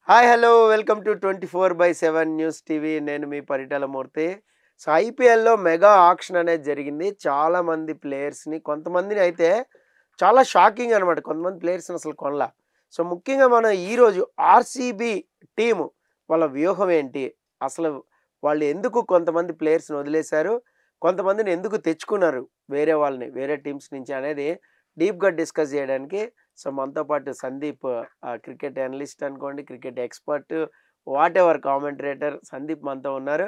Hi hello welcome to 24/7 news TV. నేను మీ పరిటాల మూర్తి. So ఐపీఎల్‌లో mega auction అనేది జరిగింది. చాలామంది ప్లేయర్స్‌ని కొంతమందిని అయితే చాలా షాకింగ్ అనమాట. కొంతమంది ప్లేయర్స్‌ని అసలు కొనలా. సో ముఖ్యంగా మనం ఈరోజు ఆర్‌సీబీ టీము వాళ్ళ వ్యూహం ఏంటి? అసలు వాళ్ళు ఎందుకు కొంతమంది ప్లేయర్స్‌ని వదిలేశారు? కొంతమందిని ఎందుకు తెచ్చుకున్నారు వేరే వాళ్ళని, వేరే టీమ్స్ నుంచి అనేది డీప్‌గా డిస్కస్ చేయడానికి సో మనతో పాటు సందీప్ క్రికెట్ అనలిస్ట్ అనుకోండి, cricket expert, whatever commentator Sandeep మనతో ఉన్నారు.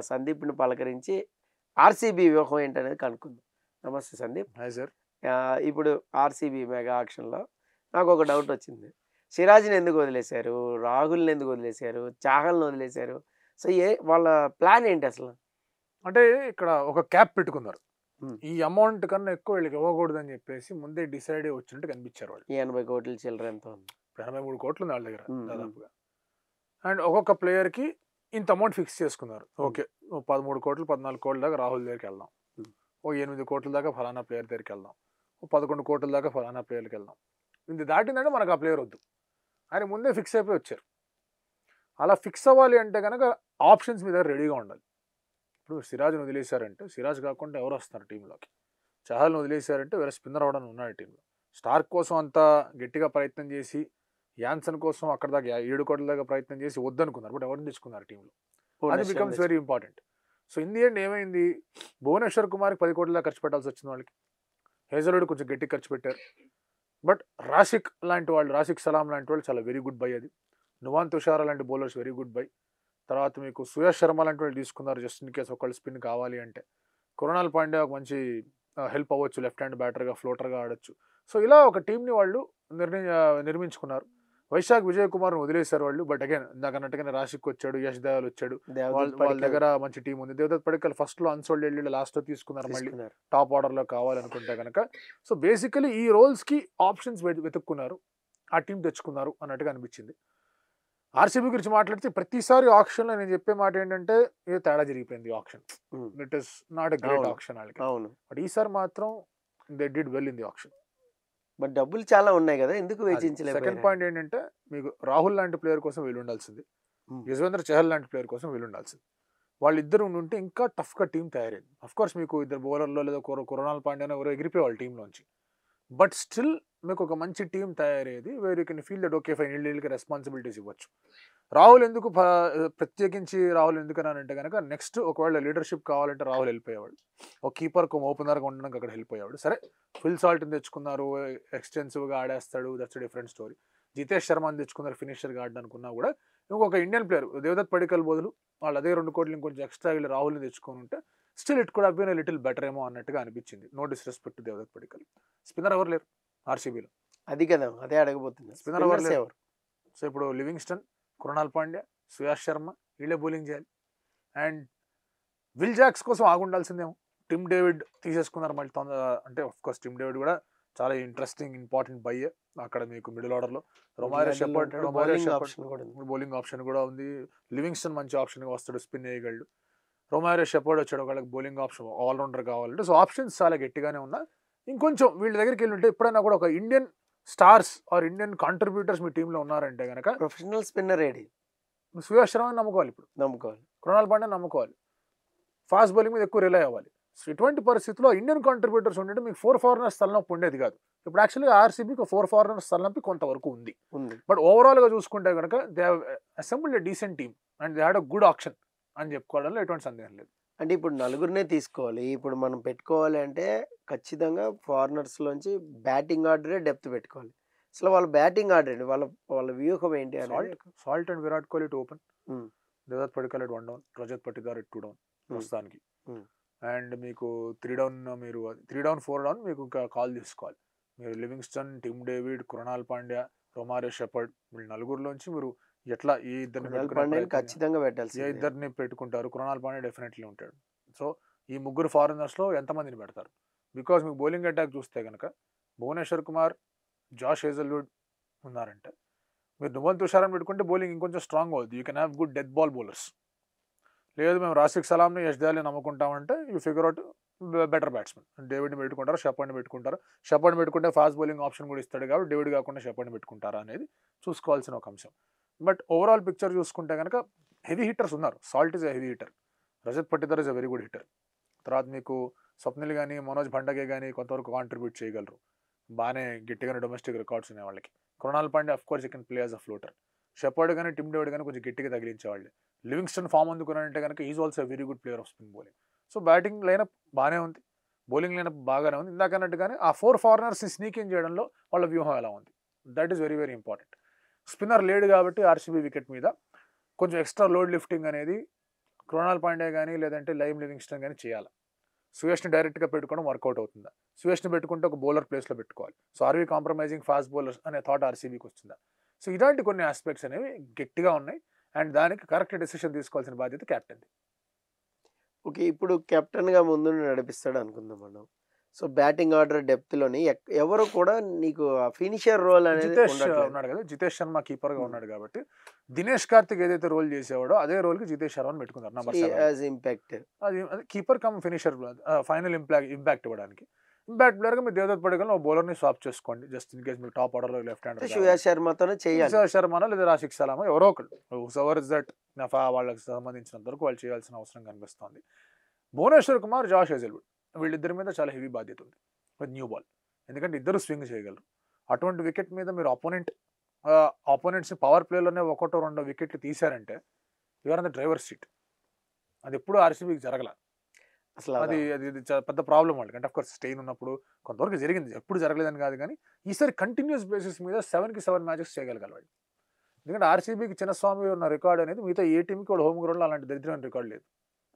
సందీప్‌ని పలకరించి ఆర్‌సీబీ వ్యూహం ఏంటనేది కనుక్కుందాం. నమస్తే సందీప్. Hi sir. ఇప్పుడు ఆర్‌సీబీ మెగా ఆక్షన్‌లో నాకొక డౌట్ వచ్చింది. సిరాజ్‌ని ఎందుకు వదిలేశారు? రాహుల్‌ని ఎందుకు వదిలేశారు? చాహల్‌ని వదిలేశారు. సో వాళ్ళ ప్లాన్ ఏంటి అసలు? అంటే ఇక్కడ ఒక క్యాప్ పెట్టుకున్నారు. హ్మ్. ఈ అమౌంట్ కన్నా ఎక్కువ వీళ్ళకి ఇవ్వకూడదని చెప్పేసి ముందే డిసైడ్ అయ్యి వచ్చినట్టు కనిపించారు వాళ్ళు. ఈ 80 కోట్ల చిల్లర ఎంతో ఉంది. 83 కోట్లు ఉంది వాళ్ళ దగ్గర హ్మ్. దాదాపుగా. అండ్ ఒక్కొక్క ప్లేయర్‌కి ఇంత అమౌంట్ ఫిక్స్ చేసుకున్నారు. హ్మ్. ఓకే. ఓ 13 కోట్లు, 14 కోట్ల దాకా రాహుల్ దగ్గరికి వెళ్దాం. హ్మ్. ఓ 8 కోట్ల దాకా ఫలానా ప్లేయర్ దగ్గరికి వెళ్దాం. ఓ 11 కోట్ల దాకా ఫలానా ప్లేయర్‌కి వెళ్దాం. ఇది దాటిందంటే మనకు ఆ ప్లేయర్ వద్దు. ఆయన ముందే ఫిక్స్ అయిపోయి వచ్చారు. అలా ఫిక్స్ అవ్వాలి అంటే గనక ఆప్షన్స్ మీ దగ్గర రెడీగా ఉండాలి. ఇప్పుడు సిరాజ్‌ని వదిలేశారంటే సిరాజ్ కాకుండా ఎవరు వస్తారు టీంలోకి? చహల్‌ని వదిలేశారంటే వేరే స్పిన్నర్ ఎవడన్నా ఉన్నాడు టీంలో. స్టార్క్ కోసం అంత గట్టిగా ప్రయత్నం చేసి, యాన్సన్ కోసం అక్కడి దాకా 7 కోట్ల దాకా ప్రయత్నం చేసి వద్దనుకున్నారు. బట్ ఎవరిని తెచ్చుకున్నారు టీంలో. అది భువనేశ్వర్‌ని becomes very important. So, in the end ఏమైంది? భువనేశ్వర్ కుమార్‌కి 10 కోట్ల దాకా ఖర్చు పెట్టాల్సి వచ్చింది వాళ్ళకి. హేజల్‌వుడ్ కొంచెం గట్టిగా ఖర్చు పెట్టారు. బట్ రాసిక్ లాంటి వాళ్ళు, రాసిక్ సలాం లాంటి వాళ్ళు చాలా వెరీ గుడ్ బై అది. నువాన్ తుషారా లాంటి బౌలర్స్ వెరీ గుడ్ బై. తర్వాత మీకు సుయాష్ శర్మ లాంటి వాళ్ళు తీసుకున్నారు జస్ట్ ఇన్ కేస్ ఒకళ్ళు స్పిన్ కావాలి అంటే. కృణాల్ పాండ్యా ఒక మంచి హెల్ప్ అవ్వచ్చు. లెఫ్ట్ హ్యాండ్ బ్యాటర్‌గా, ఫ్లోటర్‌గా ఆడొచ్చు. సో, ఇలా ఒక టీమ్‌ని వాళ్ళు నిర్మించుకున్నారు. వైశాఖ్ విజయ్ కుమార్‌ని వదిలేశారు వాళ్ళు. బట్ అగైన్ ఇందాకన్నట్టుగానే రాశిక్ వచ్చాడు, యష్ దయాల్ వచ్చాడు. దేవదత్ వాళ్ళ పడిక్కల్ దగ్గర మంచి టీమ్ ఉంది. దేవదత్ పడిక్కల్ ఫస్ట్‌లో అన్సోల్డ్ ఎళ్ళి లాస్ట్‌లో తీసుకున్నారు మళ్ళీ. తీసుకున్నారు. టాప్ ఆర్డర్‌లో కావాలనుకుంటే గనక. సో, బేసికల్లీ ఈ రోల్స్‌కి ఆప్షన్స్ వెతుక్కున్నారు. ఆ టీమ్ తెచ్చుకున్నారు అన్నట్టుగా అనిపించింది. ఆర్‌సీబీ గురించి మాట్లాడితే ప్రతిసారి ఆక్షన్‌లో నేను చెప్పే మాట ఏంటంటే ఏదో తేడా జరిగిపోయింది ఈ auction. Hmm. It is not a great అవును. ఆక్షన్ ఆళ్ళకి. అవును. బట్ ఈసారి మాత్రం they did well in the auction. మరి డబ్బులు చాలా ఉన్నాయి గదా! ఎందుకు అది. సెకండ్ వెచ్చించలేకపోయారని? పాయింట్ ఏంటంటే మీకు రాహుల్ లాంటి ప్లేయర్ కోసం వీళ్ళుండాల్సింది. హ్మ్. యుజ్వేంద్ర చహల్ లాంటి ప్లేయర్ కోసం వీళ్ళుండాల్సింది. వాళ్ళిద్దరు ఉండుంటే ఇంకా టఫ్‌గా టీమ్ తయారయ్యేది. ఆఫ్‌కోర్స్ మీకు ఇద్దరు బౌలర్‌లో లేదా కృణాల్ పాండ్యానో ఎవరో ఎగిరిపోయేవాళ్ళు టీమ్‌లోంచి. బట్ స్టిల్ మీకు ఒక మంచి టీమ్ తయారయ్యేది. Where you can feel that okay fine వీళ్ళకి రెస్పాన్సిబిలిటీస్ ఇవ్వచ్చు. రాహుల్ ఎందుకు ప్రత్యేకించి రాహుల్ ఎందుకన్నానంటే గనక నెక్స్ట్ ఒకవేళ లీడర్‌షిప్ కావాలంటే రాహుల్ వెళ్ళిపోయేవాడు. ఒక కీపర్‌కి ఓపెనర్‌గా ఉండడానికి అక్కడ హెల్ప్ అయ్యేవాడు. సరే ఫిల్ సాల్ట్‌ని తెచ్చుకున్నారు. ఎక్స్‌టెన్సివ్‌గా ఆడేస్తాడు. That's a different story. Jitesh శర్మని తెచ్చుకున్నారు ఫినిషర్‌గా ఆడనుకున్నా కూడా ఇంకొక ఇండియన్ ప్లేయర్ దేవదత్ పడిక్కల్ బదులు వాళ్ళు అదే 2 కోట్లు ఇంకొంచెం ఎక్స్‌ట్రా వీళ్ళు రాహుల్‌ని తెచ్చుకొని ఉంటే still it could have been a little better ఏమో అన్నట్టుగా అనిపించింది. No disrespect to Devdutt Padikkal. Spinner ఎవరు లేరు ఆర్‌సీబీలో. అది కదా! అదే అడగబోతున్నా. స్పిన్నర్ ఎవరు స్పిన్నర్స్ లేరు. ఎవరు? సో, ఇప్పుడు లివింగ్‌స్టన్, కృణాల్ పాండ్యా, సుయాష్ శర్మ వీళ్ళే బౌలింగ్ చేయాలి. అండ్ విల్ జాక్స్ కోసం ఆగుండాల్సిందేమో. టిమ్ డేవిడ్ తీసేసుకున్నారు మళ్ళీ అంటే ఆఫ్‌కోర్స్ టిమ్ డేవిడ్ కూడా చాలా ఇంట్రెస్టింగ్ ఇంపార్టెంట్ బయ్యే. అక్కడ మీకు మిడిల్ ఆర్డర్‌లో మిడిల్ ఆర్డర్‌లో ఉంటాడు. బౌలింగ్ ఆప్షన్ కూడా ఉంది. బౌలింగ్ ఆప్షన్ కూడా ఉంది. లివింగ్‌స్టన్ మంచి ఆప్షన్‌గా వస్తాడు. స్పిన్ వేయగలడు. రొమారియో షెపర్డ్ వచ్చాడు. ఒకళ్ళకి బౌలింగ్ ఆప్షన్ ఆల్ రౌండర్ కావాలంటే సో, ఆప్షన్స్ చాలా గట్టిగానే ఉన్నా. ఇంకొంచెం వీళ్ళ దగ్గరికెళ్ళుంటే ఎప్పుడైనా కూడా ఒక Indian stars or Indian contributors మీ టీమ్‌లో ఉన్నారంటే గనక ప్రొఫెషనల్ స్పిన్నర్ ఏడి? సుయాష్ శర్మని నమ్ముకోవాలి ఇప్పుడు. నమ్ముకోవాలి. కృణాల్ పాండ్యాని నమ్ముకోవాలి. ఫాస్ట్ బౌలింగ్ మీద ఎక్కువ రిలై అవ్వాలి. సో, ఇటువంటి పరిస్థితిలో ఇండియన్ కాంట్రిబ్యూటర్స్ ఉండింటే మీకు 4 ఫారినర్స్ తలనొప్పి ఉండేది కాదు. ఇప్పుడు యాక్చువల్‌గా ఆర్‌సీబీకి 4 ఫారినర్స్ తలనొప్పి కొంతవరకు ఉంది. ఉంది. బట్ ఓవరాల్‌గా చూసుకుంటే గనక they have assembled a decent team and they had a good auction అని చెప్పుకోవడంలో ఎటువంటి సందేహం లేదు. అంటే ఇప్పుడు నలుగురినే తీసుకోవాలి. ఇప్పుడు మనం పెట్టుకోవాలి అంటే ఖచ్చితంగా ఫారినర్స్‌లోంచి బ్యాటింగ్ ఆర్డరే డెప్త్ పెట్టుకోవాలి. అసలు వాళ్ళ బ్యాటింగ్ ఆర్డర్ ఏంటి? వాళ్ళ వాళ్ళ వ్యూహం ఏంటి అనేది salt and Virat Kohli to open. Hmm. Devdutt Padikkal at 1 down. Rajat Patidar at 2 down hmm. ప్రస్తుతానికి. హ్మ్. అండ్ మీకు 3 డౌన్ మీరు 3 డౌన్, 4 డౌన్ మీకు ఇంకా కాల్ తీసుకోవాలి. మీరు Livingstone, Tim David, Krunal Pandya, Romario Shepherd వీళ్ళ నలుగురిలోంచి మీరు ఎట్లా ఏ ఇద్దరిని కృణాల్ పెట్టుకునే పాండ్యాని ప్రయత్నం ఖచ్చితంగా ఏ పెట్టాల్సిందే. ఇద్దరిని పెట్టుకుంటారు? కృణాల్ పాండ్యా డెఫినెట్‌లీ ఉంటాడు. సో, ఈ ముగ్గురు ఫారినర్స్‌లో ఎంతమందిని పెడతారు? బికాజ్ మీకు బౌలింగ్ అటాక్ చూస్తే గనక భువనేశ్వర్ కుమార్, జాష్ హేజల్‌వుడ్ ఉన్నారంటే మీరు నువల్ తుషారాని పెట్టుకుంటే బౌలింగ్ ఇంకొంచెం స్ట్రాంగ్ అవుద్ది. You can have good death ball bowlers. లేదు మేము రాసిక్ సలాంని, యష్ దయాల్‌ని నమ్ముకుంటామంటే you figure out better batsmen. డేవిడ్‌ని పెట్టుకుంటారు, షెపర్డ్‌ని పెట్టుకుంటారు. షెపర్డ్‌ని పెట్టుకుంటే ఫాస్ట్ బౌలింగ్ ఆప్షన్ కూడా ఇస్తాడు కాబట్టి డేవిడ్ కాకుండా షెపర్డ్‌ని పెట్టుకుంటారా అనేది చూసుకోవాల్సిన ఒక అంశం. బట్ ఓవరాల్ పిక్చర్ చూసుకుంటే కనుక హెవీ హిట్టర్స్ ఉన్నారు. Salt is a heavy hitter, Rajat Patidar is a very good hitter. తర్వాత మీకు స్వప్నిల్ కానీ మనోజ్ భండగే కానీ కొంతవరకు కాంట్రిబ్యూట్ చేయగలరు, బాగానే గట్టిగానే డొమెస్టిక్ రికార్డ్స్ ఉన్నాయి వాళ్ళకి. Krunal Pandey of course you can play as a floater. Shepherd కానీ టిమ్ డేవిడ్ కానీ కొంచెం గట్టిగా తగిలించేవాళ్ళు. లివింగ్స్టన్ ఫామ్ అందుకున్నారంటే కనుక is also very good player of spin bowling. So batting lineup బాగానే ఉంది, బౌలింగ్ లైనప్ బాగానే ఉంది. ఇందాక అన్నట్టుగానే ఆ 4 ఫారినర్స్ స్నీక్ ఇన్ చేయడంలో వాళ్ళ వ్యూహం ఎలా ఉంది, that is very very important. Spinner లేడు కాబట్టి ఆర్సీబీ వికెట్ మీద కొంచెం ఎక్స్ట్రా లోడ్ లిఫ్టింగ్ అనేది కృణాల్ పాండే కానీ లేదంటే లైమ్ లివింగ్స్టన్ కానీ చేయాలి. సుయేష్ని డైరెక్ట్గా పెట్టుకోవడం వర్కౌట్ అవుతుందా, సుయేష్ని పెట్టుకుంటే ఒక బౌలర్ ప్లేస్లో పెట్టుకోవాలి. So are we compromising fast bowlers అనే థాట్ ఆర్సీబీకి వస్తుందా. సో ఇలాంటి కొన్ని ఆస్పెక్ట్స్ అనేవి గట్టిగా ఉన్నాయి అండ్ దానికి కరెక్ట్ డెసిషన్ తీసుకోవాల్సిన బాధ్యత క్యాప్టెన్. ఓకే, ఇప్పుడు కెప్టెన్గా ముందు నడిపిస్తాడు అనుకుందాం మనం. సో బ్యాటింగ్ ఆర్డర్ డెప్త్లోని ఎవరు కూడా నీకు ఫినిషర్ రోల్ అనేది జితేష్ ఉండట్లేదు. ఉన్నాడు కదా, జితేష్ శర్మ కీపర్గా ఉన్నాడు కాబట్టి దినేష్ కార్తిక్ ఏదైతే రోల్ చేసేవాడో అదే రోల్కి జితేష్ శర్మని పెట్టుకున్నారు నెంబర్ 7. యాజ్ ఇంపాక్ట్ అది keeper cum finisher, final impact ఇవ్వడానికి. ఇంపాక్ట్ ప్లేయర్గా మీరు దేవదత్ పడికల్ బౌలర్ని స్వాప్ చేసుకోండి జస్ట్ ఇన్ కేస్ మీరు టాప్ ఆర్డర్లో లెఫ్ట్ హ్యాండ్ శ్రేయస్ శర్మతోనే చేయాలి. శర్మనో లేదా రాషిక్ సలామో ఎవరో ఒకళ్ళు, హువర్ ఇస్ దట్ వాళ్ళకి సంబంధించినంత వరకు వాళ్ళు చేయాల్సిన అవసరం కనిపిస్తుంది. భువనేశ్వర్ కుమార్, జాష్ హేజల్వుడ్ వీళ్ళిద్దరి మీద చాలా హెవీ బాధ్యత ఉంది విత్ న్యూ బాల్, ఎందుకంటే ఇద్దరు స్వింగ్ చేయగలరు. అటువంటి వికెట్ మీద మీరు ఆపోనెంట్స్ని పవర్ ప్లేలోనే ఒకటో రెండో వికెట్లు తీశారంటే you're on the driver seat. అది ఎప్పుడు ఆర్సీబీకి జరగల. అసలు అది అది పెద్ద ప్రాబ్లం వాళ్ళకి. అంటే అఫ్కోర్స్ స్టెయిన్ ఉన్నప్పుడు కొంతవరకు జరిగింది, ఎప్పుడు జరగలేదని కాదు, కానీ ఈసారి కంటిన్యూస్ బేసిస్ మీద 7కి 7 మ్యాచెస్ చేయగలగాలి వాళ్ళు. ఎందుకంటే ఆర్సీబీకి చిన్నస్వామి ఉన్న రికార్డ్ అనేది మిగతా ఏ టీంకి కూడా హోమ్ గ్రౌండ్లో అలాంటి దరిద్రమైన రికార్డ్ లేదు.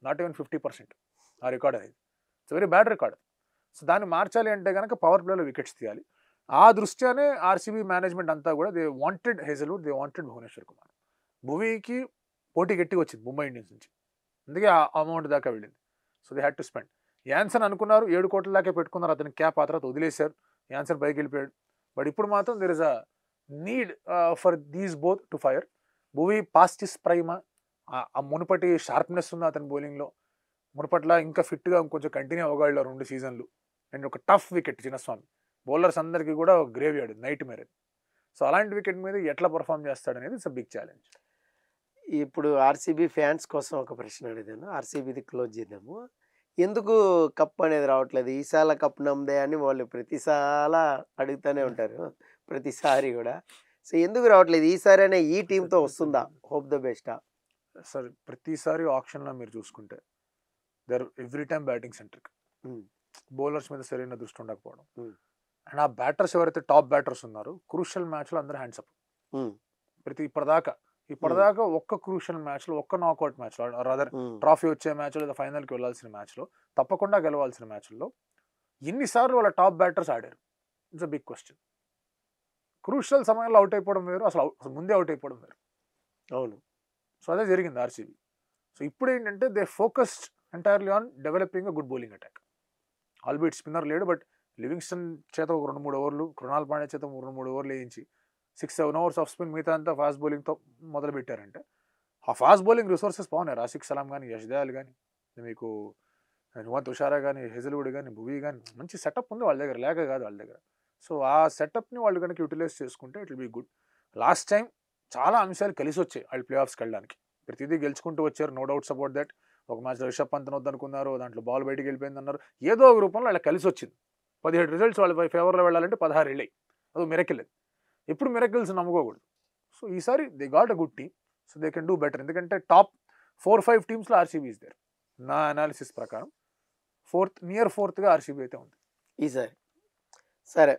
నాట్ ఈవెన్ 50% ఆ రికార్డ్ అనేది. It's very bad record. So దాన్ని మార్చాలి అంటే కనుక పవర్ ప్లేలో వికెట్స్ తీయాలి. ఆ దృష్ట్యానే ఆర్సీబీ మేనేజ్మెంట్ అంతా కూడా they wanted Hazlewood, they wanted Bhuvneshwar Kumar. భువీకి పోటీ గట్టిగా వచ్చింది ముంబై ఇండియన్స్ నుంచి, అందుకే ఆ అమౌంట్ దాకా వెళ్ళింది. So they had to spend. Jansen అనుకున్నారు 7 కోట్ల దాకా పెట్టుకున్నారు, అతని క్యాప్ ఆ తర్వాత వదిలేశారు, యాన్సన్ పైకి వెళ్ళిపోయాడు. బట్ ఇప్పుడు మాత్రం there is a need for these both to fire. Bhuvi past is prima, ఆ మునుపటి షార్ప్నెస్ ఉంది అతని బౌలింగ్లో, మునుపట్ల ఇంకా ఫిట్గా కొంచెం కంటిన్యూ అవ్వగలరు 2 సీజన్లు. అండ్ ఒక టఫ్ వికెట్ చిన్నస్వామి, బౌలర్స్ అందరికీ కూడా graveyard, nightmare. So అలాంటి వికెట్ మీద ఎట్లా పర్ఫామ్ చేస్తాడనేది ఇట్స్ అ బిగ్ ఛాలెంజ్. ఇప్పుడు ఆర్సీబీ ఫ్యాన్స్ కోసం ఒక ప్రశ్న అడిగాను, ఆర్సీబీది క్లోజ్ చేద్దాము. ఎందుకు కప్ అనేది రావట్లేదు, ఈసాల కప్ నమ్మదే అని వాళ్ళు ప్రతిసారి అడుగుతూనే ఉంటారు, ప్రతిసారి కూడా. సో ఎందుకు రావట్లేదు, ఈసారి అయినా ఈ టీంతో వస్తుందా, హోప్ ద బెస్టా? సార్ ప్రతిసారి ఆప్షన్లో మీరు చూసుకుంటే there every time batting centric, bowlers మీద సరైన దృష్టి ఉండకపోవడం. అండ్ ఆ బ్యాటర్స్ ఎవరైతే టాప్ బ్యాటర్స్ ఉన్నారో క్రూషియల్ మ్యాచ్లో అందరూ హ్యాండ్స్ అప్. ఇప్పటిదాకా ఒక్క క్రూషియల్ మ్యాచ్లో, ఒక్క నాకౌట్ మ్యాచ్లో, రాదర్ ట్రాఫీ వచ్చే మ్యాచ్లో లేదా ఫైనల్కి వెళ్ళాల్సిన మ్యాచ్లో, తప్పకుండా గెలవాల్సిన మ్యాచ్లో ఎన్నిసార్లు వాళ్ళ టాప్ బ్యాటర్స్ ఆడారు, it's a big question. Crucial సమయంలో అవుట్ అయిపోవడం వేరు, అసలు ముందే అవుట్ అయిపోవడం వేరు. అవును. సో అదే జరిగింది ఆర్సీబీ. సో ఇప్పుడు ఏంటంటే they focused entirely on developing a good bowling attack. Albeit spinner లేడు, బట్ లివింగ్స్టన్ చేత ఒక 2-3 ఓవర్లు, కృణాల్ పాండే చేత 2-3 ఓవర్లు వేయించి 6-7 ఓవర్స్ ఆఫ్ స్పిన్, మిగతా అంతా ఫాస్ట్ బౌలింగ్తో మొదలు పెట్టారంటే ఆ ఫాస్ట్ బౌలింగ్ రిసోర్సెస్ బాగున్నాయి. రాషిక్ సలాం కానీ, యష్ దయాల్ కానీ, మీకు నువంత్ తుషారా కానీ, హేజల్వుడ్ కానీ, భువీ కానీ, మంచి సెటప్ ఉంది వాళ్ళ దగ్గర, లేక కాదు వాళ్ళ దగ్గర. సో ఆ సెటప్ని వాళ్ళు కనుక యూటిలైజ్ చేసుకుంటే it will be good. Last time చాలా అంశాలు కలిసి వచ్చాయి వాళ్ళు ప్లే ఆఫ్స్కి వెళ్ళడానికి, ప్రతిదీ గెలుచుకుంటూ వచ్చారు, నో డౌట్స్ అబౌట్ దట్. ఒక మ్యాచ్లో రిషబ్ పంత్ వద్దనుకున్నారు, దాంట్లో బాల్ బయటికి వెళ్ళిపోయింది అన్నారు, ఏదో ఒక రూపంలో వాళ్ళకి కలిసి వచ్చింది. 17 రిజల్ట్స్ వాళ్ళ ఫేవర్లో వెళ్ళాలంటే 16 వెళ్ళాయి, అది మిరకిల్. ఎప్పుడు మిరకిల్స్ నమ్ముకోకూడదు. సో ఈసారి they got a good team, so they can do better. ఎందుకంటే టాప్ 4-5 టీమ్స్లో ఆర్సీబీ ఇస్ దేర్. నా అనాలిసిస్ ప్రకారం నియర్ ఫోర్త్గా ఆర్సీబీ అయితే ఉంది ఈసారి. సరే,